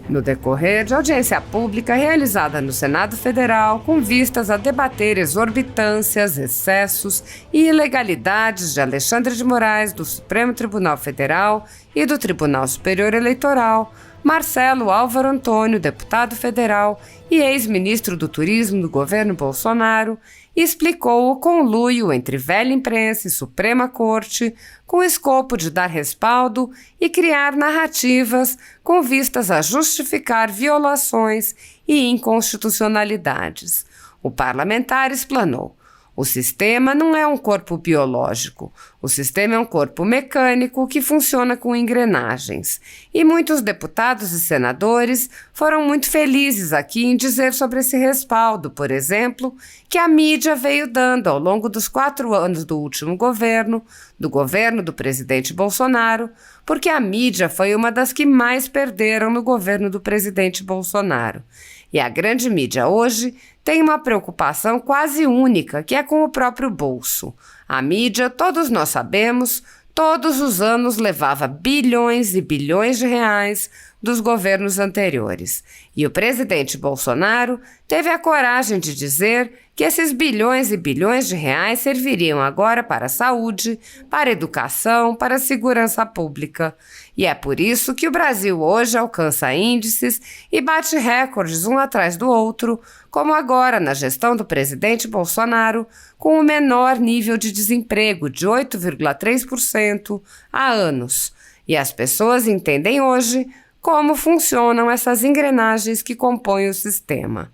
No decorrer de audiência pública realizada no Senado Federal, com vistas a debater exorbitâncias, excessos e ilegalidades de Alexandre de Moraes do Supremo Tribunal Federal e do Tribunal Superior Eleitoral, Marcelo Álvaro Antônio, deputado federal e ex-ministro do Turismo do governo Bolsonaro, explicou o conluio entre velha imprensa e Suprema Corte com o escopo de dar respaldo e criar narrativas com vistas a justificar violações e inconstitucionalidades. O parlamentar explanou: o sistema não é um corpo biológico, o sistema é um corpo mecânico que funciona com engrenagens. E muitos deputados e senadores foram muito felizes aqui em dizer sobre esse respaldo, por exemplo, que a mídia veio dando ao longo dos 4 anos do último governo do presidente Bolsonaro, porque a mídia foi uma das que mais perderam no governo do presidente Bolsonaro. E a grande mídia hoje tem uma preocupação quase única, que é com o próprio bolso. A mídia, todos nós sabemos, todos os anos levava bilhões e bilhões de reais dos governos anteriores. E o presidente Bolsonaro teve a coragem de dizer que esses bilhões e bilhões de reais serviriam agora para a saúde, para a educação, para a segurança pública. E é por isso que o Brasil hoje alcança índices e bate recordes um atrás do outro, como agora na gestão do presidente Bolsonaro, com o menor nível de desemprego de 8,3% há anos. E as pessoas entendem hoje como funcionam essas engrenagens que compõem o sistema.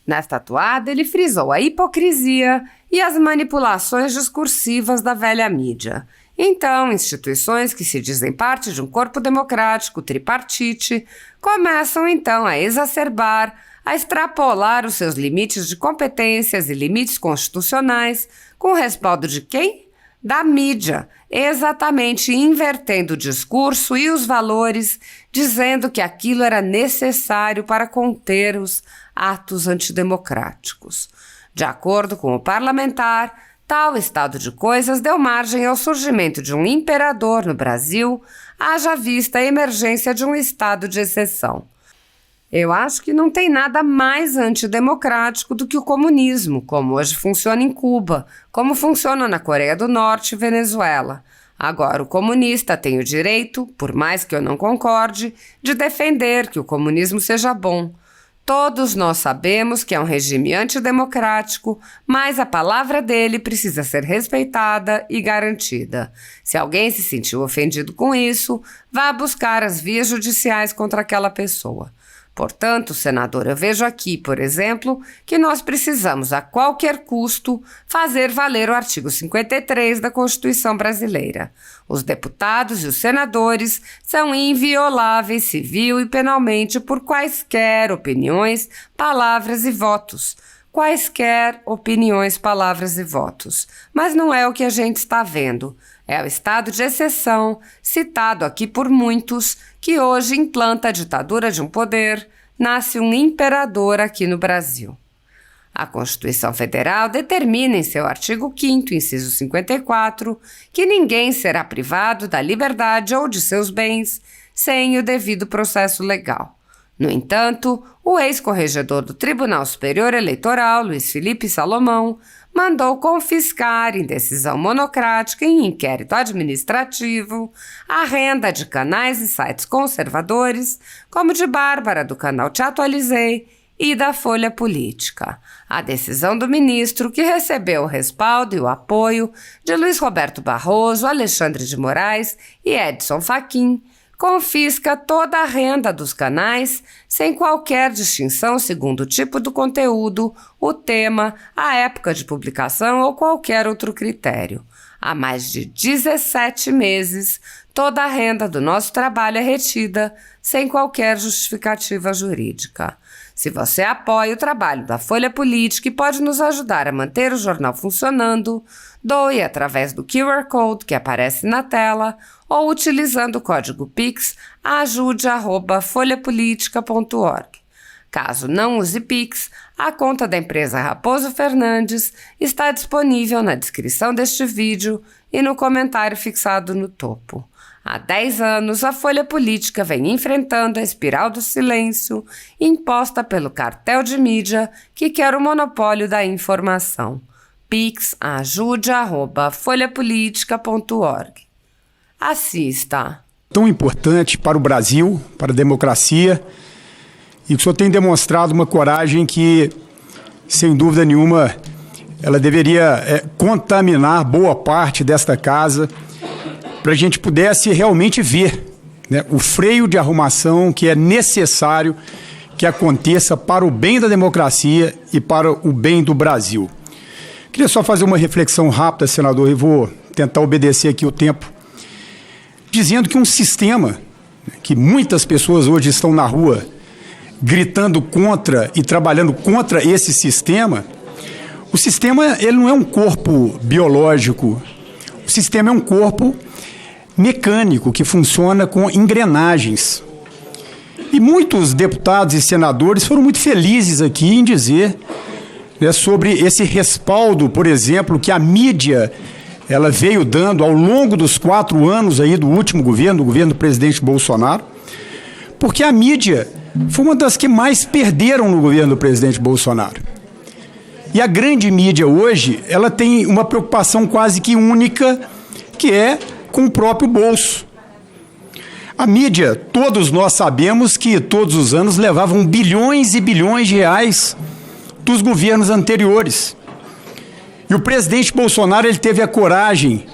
Nesta atuada, ele frisou a hipocrisia e as manipulações discursivas da velha mídia. Então, instituições que se dizem parte de um corpo democrático tripartite começam então a exacerbar, a extrapolar os seus limites de competências e limites constitucionais com o respaldo de quem? Da mídia, exatamente invertendo o discurso e os valores, dizendo que aquilo era necessário para conter os atos antidemocráticos. De acordo com o parlamentar, tal estado de coisas deu margem ao surgimento de um imperador no Brasil, haja vista a emergência de um estado de exceção. Eu acho que não tem nada mais antidemocrático do que o comunismo, como hoje funciona em Cuba, como funciona na Coreia do Norte e Venezuela. Agora, o comunista tem o direito, por mais que eu não concorde, de defender que o comunismo seja bom. Todos nós sabemos que é um regime antidemocrático, mas a palavra dele precisa ser respeitada e garantida. Se alguém se sentiu ofendido com isso, vá buscar as vias judiciais contra aquela pessoa. Portanto, senador, eu vejo aqui, por exemplo, que nós precisamos, a qualquer custo, fazer valer o artigo 53 da Constituição brasileira. Os deputados e os senadores são invioláveis civil e penalmente por quaisquer opiniões, palavras e votos. Quaisquer opiniões, palavras e votos. Mas não é o que a gente está vendo. É o estado de exceção, citado aqui por muitos, que hoje implanta a ditadura de um poder, nasce um imperador aqui no Brasil. A Constituição Federal determina em seu artigo 5º, inciso 54, que ninguém será privado da liberdade ou de seus bens sem o devido processo legal. No entanto, o ex-corregedor do Tribunal Superior Eleitoral, Luiz Felipe Salomão, mandou confiscar, em decisão monocrática em inquérito administrativo, a renda de canais e sites conservadores, como de Bárbara, do canal Te Atualizei, e da Folha Política. A decisão do ministro, que recebeu o respaldo e o apoio de Luiz Roberto Barroso, Alexandre de Moraes e Edson Fachin, confisca toda a renda dos canais sem qualquer distinção segundo o tipo do conteúdo, o tema, a época de publicação ou qualquer outro critério. Há mais de 17 meses, toda a renda do nosso trabalho é retida sem qualquer justificativa jurídica. Se você apoia o trabalho da Folha Política e pode nos ajudar a manter o jornal funcionando, doe através do QR Code que aparece na tela ou utilizando o código Pix ajude@folhapolitica.org. Caso não use Pix, a conta da empresa Raposo Fernandes está disponível na descrição deste vídeo e no comentário fixado no topo. Há 10 anos, a Folha Política vem enfrentando a espiral do silêncio imposta pelo cartel de mídia que quer o monopólio da informação. pix@ajude@folhapolitica.org. Assista. Tão importante para o Brasil, para a democracia, e o senhor tem demonstrado uma coragem que, sem dúvida nenhuma, ela deveria contaminar boa parte desta casa, para a gente pudesse realmente ver, né, o freio de arrumação que é necessário que aconteça para o bem da democracia e para o bem do Brasil. Queria só fazer uma reflexão rápida, senador, e vou tentar obedecer aqui o tempo, dizendo que um sistema que muitas pessoas hoje estão na rua gritando contra e trabalhando contra esse sistema, o sistema ele não é um corpo biológico, o sistema é um corpo mecânico que funciona com engrenagens. E muitos deputados e senadores foram muito felizes aqui em dizer, né, sobre esse respaldo, por exemplo, que a mídia ela veio dando ao longo dos 4 anos aí do último governo, do governo do presidente Bolsonaro, porque a mídia foi uma das que mais perderam no governo do presidente Bolsonaro. E a grande mídia hoje, ela tem uma preocupação quase que única, que é com o próprio bolso. A mídia, todos nós sabemos que todos os anos levavam bilhões e bilhões de reais dos governos anteriores. E o presidente Bolsonaro ele teve a coragem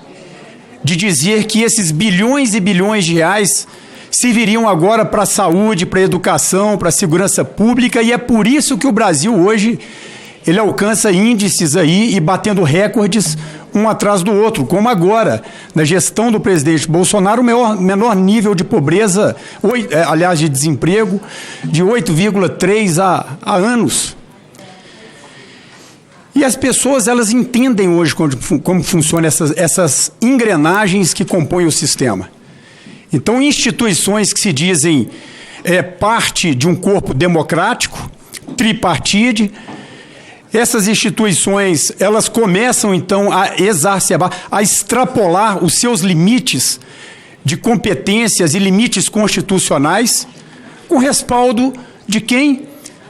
de dizer que esses bilhões e bilhões de reais serviriam agora para a saúde, para a educação, para a segurança pública, e é por isso que o Brasil hoje ele alcança índices aí e batendo recordes um atrás do outro, como agora, na gestão do presidente Bolsonaro, o menor nível de pobreza, aliás, de desemprego, de 8,3 há anos. E as pessoas, elas entendem hoje como funcionam essas engrenagens que compõem o sistema. Então, instituições que se dizem parte de um corpo democrático, tripartite, essas instituições, elas começam, então, a exacerbar, a extrapolar os seus limites de competências e limites constitucionais com respaldo de quem?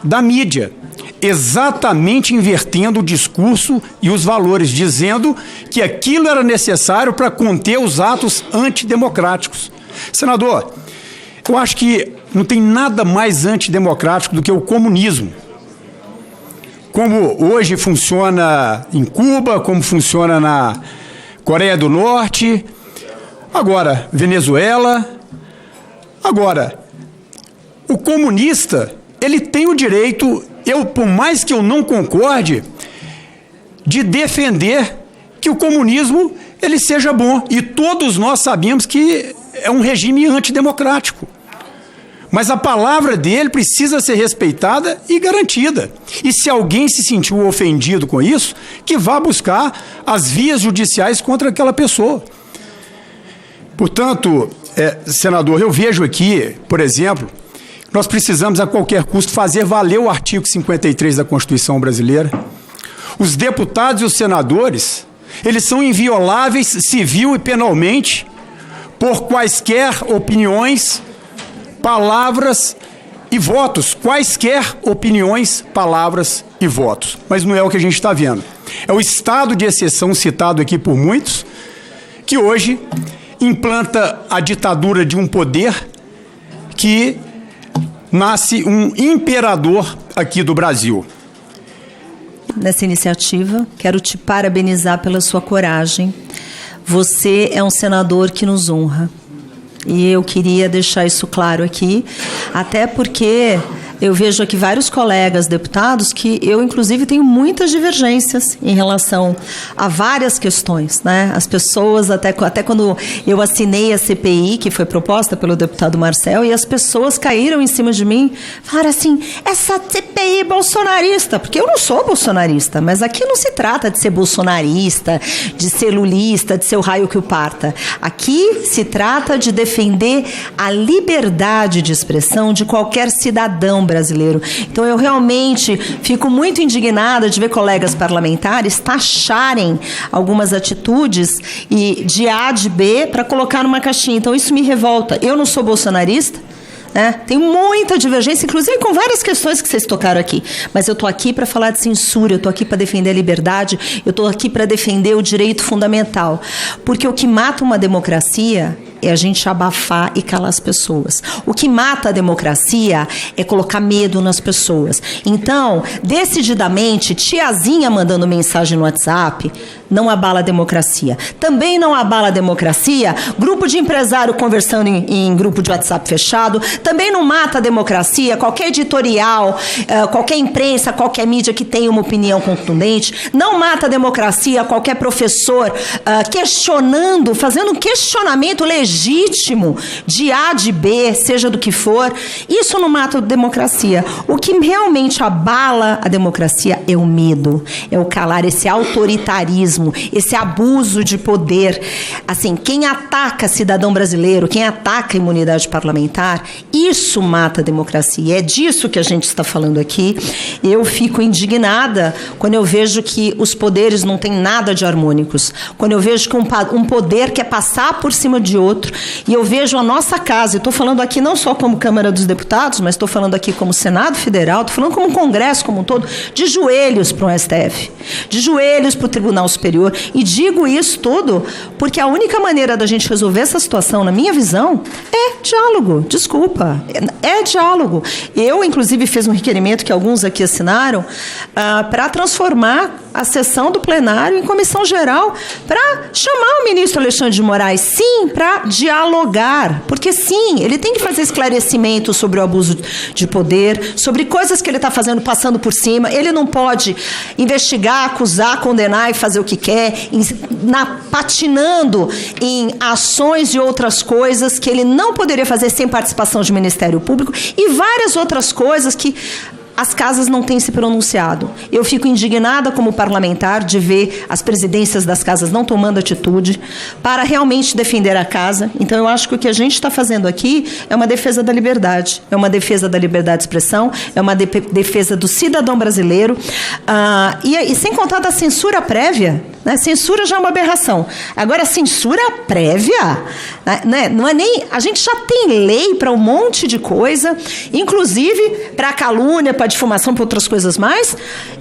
Da mídia. Exatamente invertendo o discurso e os valores, dizendo que aquilo era necessário para conter os atos antidemocráticos. Senador, eu acho que não tem nada mais antidemocrático do que o comunismo. Como hoje funciona em Cuba, como funciona na Coreia do Norte, agora Venezuela. Agora, o comunista, ele tem o direito, por mais que eu não concorde, de defender que o comunismo ele seja bom. E todos nós sabemos que é um regime antidemocrático. Mas a palavra dele precisa ser respeitada e garantida. E se alguém se sentiu ofendido com isso, que vá buscar as vias judiciais contra aquela pessoa. Portanto, senador, eu vejo aqui, por exemplo, nós precisamos a qualquer custo fazer valer o artigo 53 da Constituição brasileira. Os deputados e os senadores, eles são invioláveis civil e penalmente por quaisquer opiniões, palavras e votos, quaisquer opiniões, palavras e votos. Mas não é o que a gente está vendo. É o estado de exceção citado aqui por muitos, que hoje implanta a ditadura de um poder que nasce um imperador aqui do Brasil. Nessa iniciativa, quero te parabenizar pela sua coragem. Você é um senador que nos honra. E eu queria deixar isso claro aqui, até porque eu vejo aqui vários colegas deputados que eu, inclusive, tenho muitas divergências em relação a várias questões, né? As pessoas, até quando eu assinei a CPI, que foi proposta pelo deputado Marcel, e as pessoas caíram em cima de mim, falaram assim, essa CPI bolsonarista, porque eu não sou bolsonarista, mas aqui não se trata de ser bolsonarista, de ser lulista, de ser o raio que o parta. Aqui se trata de defender a liberdade de expressão de qualquer cidadão brasileiro. Então, eu realmente fico muito indignada de ver colegas parlamentares taxarem algumas atitudes de A, de B, para colocar numa caixinha. Então, isso me revolta. Eu não sou bolsonarista, né? Tem muita divergência, inclusive com várias questões que vocês tocaram aqui. Mas eu estou aqui para falar de censura, eu estou aqui para defender a liberdade, eu estou aqui para defender o direito fundamental. Porque o que mata uma democracia é a gente abafar e calar as pessoas. O que mata a democracia é colocar medo nas pessoas. Então, decididamente, tiazinha mandando mensagem no WhatsApp não abala a democracia. Também não abala a democracia grupo de empresário conversando em grupo de WhatsApp fechado. Também não mata a democracia qualquer editorial, qualquer imprensa, qualquer mídia que tenha uma opinião contundente. Não mata a democracia qualquer professor questionando, fazendo um questionamento legítimo de A, de B, seja do que for. Isso não mata a democracia. O que realmente abala a democracia é o medo, é o calar, esse autoritarismo, esse abuso de poder. Assim, quem ataca cidadão brasileiro, quem ataca a imunidade parlamentar, isso mata a democracia. É disso que a gente está falando aqui. Eu fico indignada quando eu vejo que os poderes não têm nada de harmônicos. Quando eu vejo que um poder quer passar por cima de outro. E eu vejo a nossa casa, estou falando aqui não só como Câmara dos Deputados, mas estou falando aqui como Senado Federal, estou falando como Congresso como um todo, de joelhos para o STF, de joelhos para o Tribunal Superior. E digo isso tudo porque a única maneira da gente resolver essa situação, na minha visão, é diálogo. Desculpa, é diálogo. Eu, inclusive, fiz um requerimento que alguns aqui assinaram para transformar a sessão do plenário em comissão geral, para chamar o ministro Alexandre de Moraes, sim, para dialogar, porque sim, ele tem que fazer esclarecimento sobre o abuso de poder, sobre coisas que ele está fazendo, passando por cima. Ele não pode investigar, acusar, condenar e fazer o que quer, patinando em ações e outras coisas que ele não poderia fazer sem participação de Ministério Público e várias outras coisas que as casas não têm se pronunciado. Eu fico indignada como parlamentar de ver as presidências das casas não tomando atitude para realmente defender a casa. Então, eu acho que o que a gente está fazendo aqui é uma defesa da liberdade, é uma defesa da liberdade de expressão, é uma defesa do cidadão brasileiro, e sem contar da censura prévia. Né? Censura já é uma aberração. Agora, censura prévia, né? Não é nem... A gente já tem lei para um monte de coisa, inclusive para calúnia, para difamação, para outras coisas mais,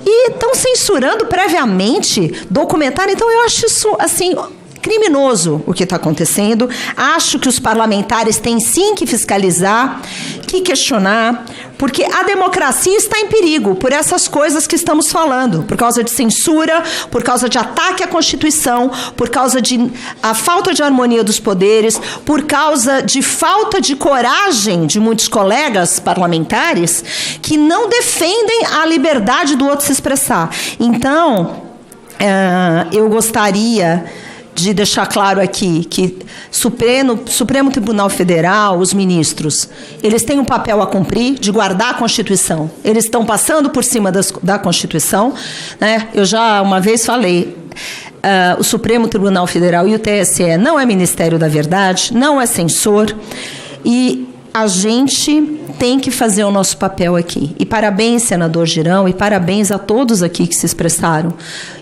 e estão censurando previamente documentário. Então, eu acho isso, assim, criminoso o que está acontecendo. Acho que os parlamentares têm sim que fiscalizar, que questionar, porque a democracia está em perigo por essas coisas que estamos falando, por causa de censura, por causa de ataque à Constituição, por causa de a falta de harmonia dos poderes, por causa de falta de coragem de muitos colegas parlamentares que não defendem a liberdade do outro se expressar. Então, eu gostaria de deixar claro aqui que Supremo Tribunal Federal, os ministros, eles têm um papel a cumprir de guardar a Constituição. Eles estão passando por cima da Constituição, né? Eu já uma vez falei, o Supremo Tribunal Federal e o TSE não é Ministério da Verdade, não é censor, e a gente tem que fazer o nosso papel aqui. E parabéns, senador Girão, e parabéns a todos aqui que se expressaram,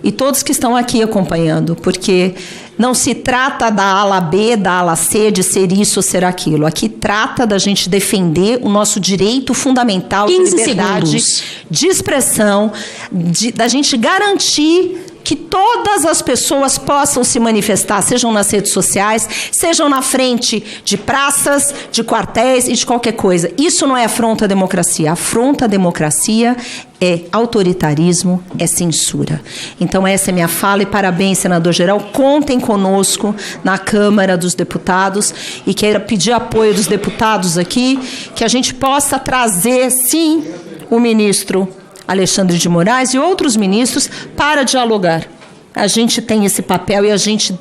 e todos que estão aqui acompanhando, porque não se trata da ala B, da ala C, de ser isso ou ser aquilo. Aqui trata da gente defender o nosso direito fundamental de liberdade, de expressão, da gente garantir que todas as pessoas possam se manifestar, sejam nas redes sociais, sejam na frente de praças, de quartéis e de qualquer coisa. Isso não é afronta à democracia. Afronta à democracia é autoritarismo, é censura. Então, essa é minha fala e parabéns, senador Geral. Contem conosco na Câmara dos Deputados e quero pedir apoio dos deputados aqui, que a gente possa trazer, sim, o ministro Alexandre de Moraes e outros ministros para dialogar. A gente tem esse papel e a gente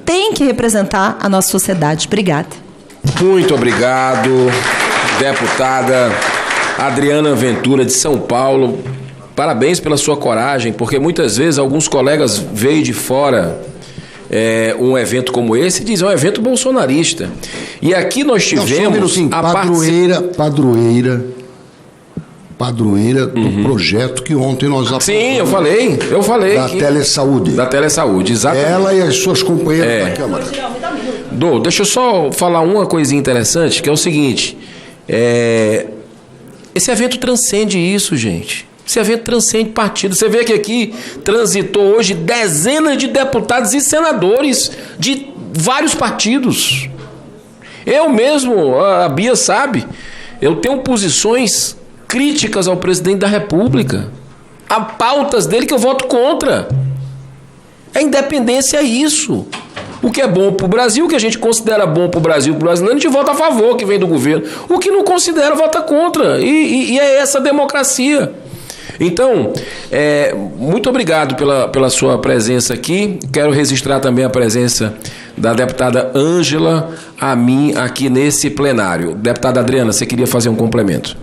tem que representar a nossa sociedade. Obrigada. Muito obrigado, deputada Adriana Ventura, de São Paulo. Parabéns pela sua coragem, porque muitas vezes alguns colegas veem de fora um evento como esse e dizem, é um evento bolsonarista. E aqui nós tivemos... Padroeira padroeira do projeto que ontem nós aprovamos. Sim, eu falei. Da Telesaúde. Da Telesaúde, exatamente. Ela e as suas companheiras da Câmara. Deixa eu só falar uma coisinha interessante, que é o seguinte. Esse evento transcende isso, gente. Esse evento transcende partido. Você vê que aqui transitou hoje dezenas de deputados e senadores de vários partidos. Eu mesmo, a Bia sabe, eu tenho posições críticas ao presidente da República. Há pautas dele que eu voto contra. A independência é isso. O que é bom para o Brasil, o que a gente considera bom para o Brasil, para o brasileiro, a gente vota a favor, que vem do governo. O que não considera, vota contra. E é essa a democracia. Então, muito obrigado pela sua presença aqui. Quero registrar também a presença da deputada Ângela Amin aqui nesse plenário. Deputada Adriana, você queria fazer um complemento?